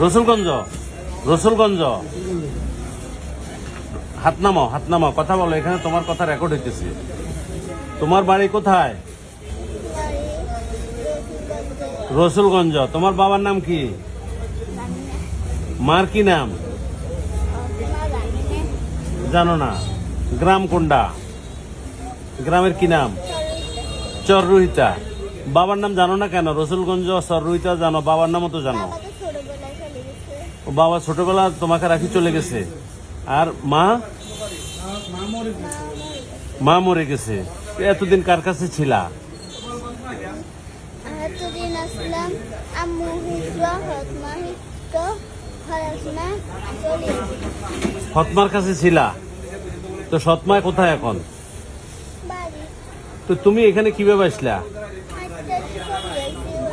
রসুলগঞ্জ, রসুলগঞ্জ। হাত নামাও, কথা বলো, এখানে তোমার কথা রেকর্ড হইতেছে। তোমার বাড়ি কোথায়? রসুলগঞ্জ। তোমার বাবার নাম কি? মার কি নাম জানো না? গ্রাম কোনটা? গ্রামের কি নাম? চররুহিতা। বাবার নাম জানো না কেন? রসুলগঞ্জ চররুহিতা জানো, বাবার নামও তো জানো। ও বাবা ছোটবেলা তোমাকে রাখি চলে গেছে। আর মা? মা মরে গেছে। এতদিন কার কাছে ছিলা? সৎমার কাছে ছিলা। তো সৎমা কোথায় এখন? তো তুমি এখানে কিভাবে আসলা?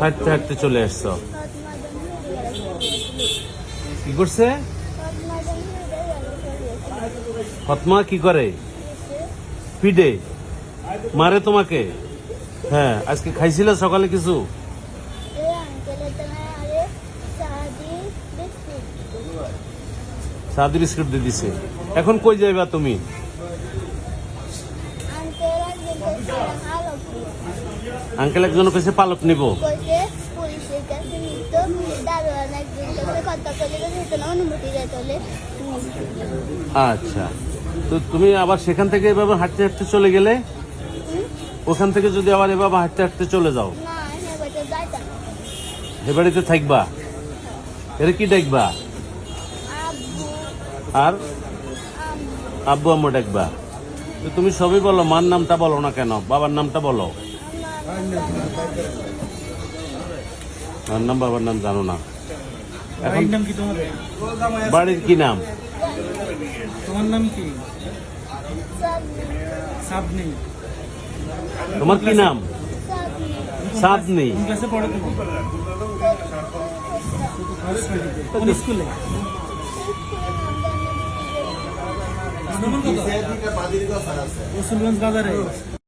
হাঁটতে হাঁটতে চলে আসছো। কি করছে ফতমা? কি করে? পিডে মারে তোমাকে? হ্যাঁ। আজকে খাইছিল সকালে কিছু? সাদি বিস্কুট দিয়ে দিছে। এখন কই যাইবা তুমি? আঙ্কেল একজন কইছে পালক নিব। আচ্ছা, তো তুমি আবার সেখান থেকে এভাবে হাঁটতে হাঁটতে চলে গেলে? ওখান থেকে যদি আবার এভাবে হাঁটতে হাঁটতে চলে যাও, এ বাড়িতে থাকবা? এর কি ডাকবা? আর আব্বু আম্মু ডাকবা? তো তুমি সবই বলো, মার নামটা বলো না কেন? বাবার নামটা বলো। মার নাম বাবার নাম জানো না? এখন বাড়ির কি নাম? তোমার নাম কি? সাবনি। তোমার কি নাম? সাবনি। ক্লাসে পড়ো তুমি? কোন স্কুলে? রসুলগঞ্জ বাজারে।